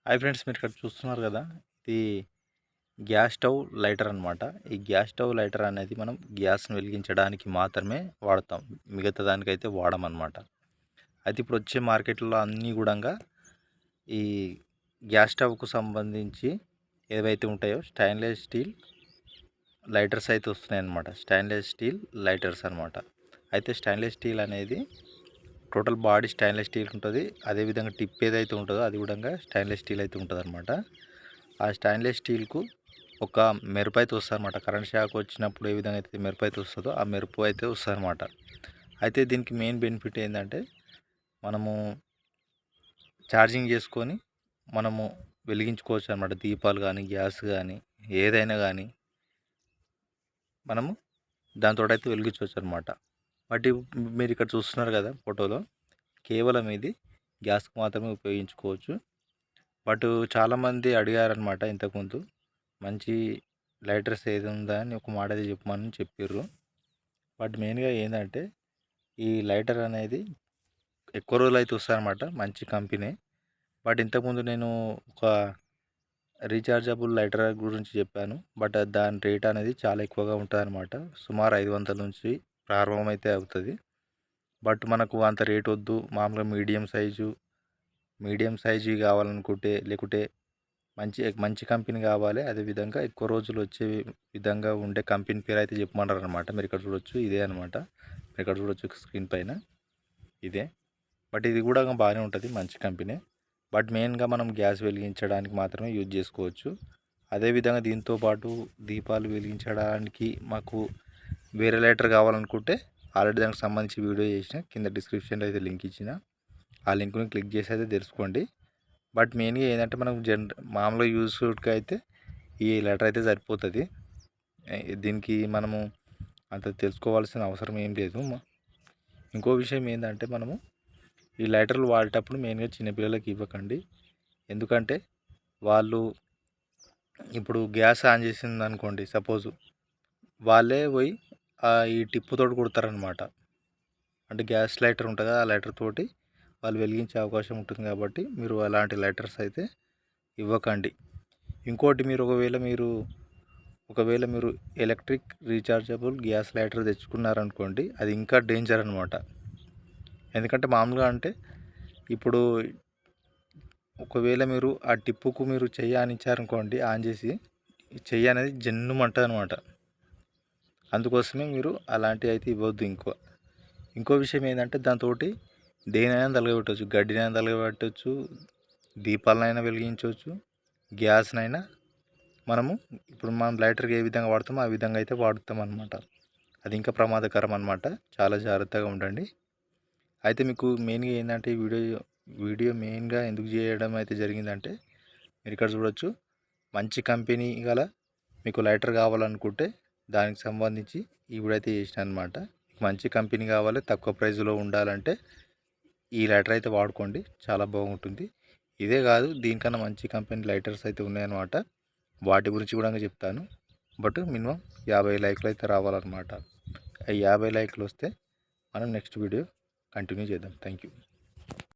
Hi friends, మీరు ఇక్కడ చూస్తున్నారు కదా, ఇది గ్యాస్ స్టవ్ లైటర్ అనమాట. ఈ గ్యాస్ స్టవ్ లైటర్ అనేది మనం గ్యాస్ని వెలిగించడానికి మాత్రమే వాడతాం, మిగతా దానికైతే వాడమన్నమాట. అయితే ఇప్పుడు వచ్చే మార్కెట్లో అన్నీ కూడా ఈ గ్యాస్ స్టవ్కు సంబంధించి ఏవైతే ఉంటాయో స్టెయిన్లెస్ స్టీల్ లైటర్స్ అయితే వస్తున్నాయి అన్నమాట. స్టెయిన్లెస్ స్టీల్ లైటర్స్ అనమాట. అయితే స్టెయిన్లెస్ స్టీల్ అనేది టోటల్ బాడీ స్టెయిన్లెస్ స్టీల్ ఉంటుంది. అదేవిధంగా టిప్ ఏదైతే ఉంటుందో అది కూడా స్టెయిన్లెస్ స్టీల్ అయితే ఉంటుంది అనమాట. ఆ స్టెయిన్లెస్ స్టీల్కు ఒక మెరుపు అయితే వస్తుంది అనమాట. కరెంట్ షాక్ వచ్చినప్పుడు ఏ విధంగా అయితే మెరుపు అయితే వస్తుందో ఆ మెరుపు అయితే వస్తుంది అనమాట. అయితే దీనికి మెయిన్ బెనిఫిట్ ఏంటంటే, మనము ఛార్జింగ్ చేసుకొని మనము వెలిగించుకోవచ్చు అనమాట. దీపాలు కానీ, గ్యాస్ కానీ, ఏదైనా కానీ మనము దాంతో అయితే వెలిగించవచ్చు అనమాట. బట్ మీరు ఇక్కడ చూస్తున్నారు కదా ఫోటోలో, కేవలం ఇది గ్యాస్కి మాత్రమే ఉపయోగించుకోవచ్చు. బట్ చాలామంది అడిగారనమాట ఇంతకుముందు, మంచి లైటర్స్ ఏది ఉందా అని ఒక మాట అయితే చెప్పమని చెప్పారు. బట్ మెయిన్గా ఏంటంటే, ఈ లైటర్ అనేది ఎక్కువ రోజులు అయితే వస్తాయన్నమాట, మంచి కంపెనీ. బట్ ఇంతకుముందు నేను ఒక రీఛార్జబుల్ లైటర్ గురించి చెప్పాను. బట్ దాని రేట్ అనేది చాలా ఎక్కువగా ఉంటుంది అనమాట. సుమారు 500 నుంచి ప్రారంభం అయితే అవుతుంది. బట్ మనకు అంత రేట్ వద్దు, మామూలుగా మీడియం సైజు కావాలనుకుంటే, లేకుంటే మంచి కంపెనీ కావాలి, అదేవిధంగా ఎక్కువ రోజులు వచ్చే విధంగా ఉండే కంపెనీ పేరు అయితే చెప్పమన్నారు అనమాట. మీరు ఇక్కడ చూడొచ్చు, ఇదే అనమాట. మీరు ఇక్కడ చూడొచ్చు స్క్రీన్ పైన, ఇదే. బట్ ఇది కూడా బాగానే ఉంటుంది, మంచి కంపెనీ. బట్ మెయిన్గా మనం గ్యాస్ వెలిగించడానికి మాత్రమే యూజ్ చేసుకోవచ్చు. అదేవిధంగా దీంతో పాటు దీపాలు వెలిగించడానికి మాకు వేరే లైటర్ కావాలనుకుంటే ఆల్రెడీ దానికి సంబంధించి వీడియో చేసిన, కింద డిస్క్రిప్షన్లో అయితే లింక్ ఇచ్చిన, ఆ లింక్ని క్లిక్ చేసి అయితే తెలుసుకోండి. బట్ మెయిన్గా ఏంటంటే, మనం మామూలుగా యూస్కి అయితే ఈ లైటర్ అయితే సరిపోతుంది. దీనికి మనము అంత తెలుసుకోవాల్సిన అవసరం ఏం లేదు. ఇంకో విషయం ఏంటంటే, మనము ఈ లైటర్లు వాడేటప్పుడు మెయిన్గా చిన్నపిల్లలకి ఇవ్వకండి. ఎందుకంటే వాళ్ళు ఇప్పుడు గ్యాస్ ఆన్ చేసింది అనుకోండి, సపోజ్ వాళ్ళే పోయి ఈ టిప్పుతోటి కొడతారనమాట. అంటే గ్యాస్ లైటర్ ఉంటుంది కదా, ఆ లైటర్ తోటి వాళ్ళు వెలిగించే అవకాశం ఉంటుంది. కాబట్టి మీరు అలాంటి లైటర్స్ అయితే ఇవ్వకండి. ఇంకోటి, ఒకవేళ మీరు ఎలక్ట్రిక్ రీఛార్జబుల్ గ్యాస్ లైటర్ తెచ్చుకున్నారనుకోండి, అది ఇంకా డేంజర్ అనమాట. ఎందుకంటే మామూలుగా అంటే, ఇప్పుడు ఒకవేళ మీరు ఆ టిప్పుకు మీరు చెయ్యి ఆనిచ్చారనుకోండి, ఆన్ చేసి చెయ్యి అనేది జన్నుమంటుంది అనమాట. అందుకోసమే మీరు అలాంటివి అయితే ఇవ్వద్దు. ఇంకో విషయం ఏంటంటే, దాంతో దేనైనా తలగబెట్టవచ్చు, గడ్డినైనా తలగబెట్టవచ్చు, దీపాలనైనా వెలిగించవచ్చు, గ్యాస్నైనా ఇప్పుడు మనం లైటర్కి ఏ విధంగా వాడతామో ఆ విధంగా అయితే వాడుతాం అనమాట. అది ఇంకా ప్రమాదకరం అనమాట. చాలా జాగ్రత్తగా ఉండండి. అయితే మీకు మెయిన్గా ఏంటంటే, ఈ వీడియో మెయిన్గా ఎందుకు చేయడం అయితే జరిగిందంటే, మీరు ఇక్కడ చూడొచ్చు, మంచి కంపెనీ గల మీకు లైటర్ కావాలనుకుంటే దానికి సంబంధించి ఈ వీడియో అయితే చేసిన అనమాట. మంచి కంపెనీ కావాలి, తక్కువ ప్రైస్లో ఉండాలంటే ఈ లైటర్ అయితే వాడుకోండి, చాలా బాగుంటుంది. ఇదే కాదు, దీనికన్నా మంచి కంపెనీ లైటర్స్ అయితే ఉన్నాయన్నమాట. వాటి గురించి కూడా చెప్తాను. బట్ మినిమం 50 లైక్లు అయితే రావాలన్నమాట. 50 లైక్లు వస్తే మనం నెక్స్ట్ వీడియో కంటిన్యూ చేద్దాం. Thank you.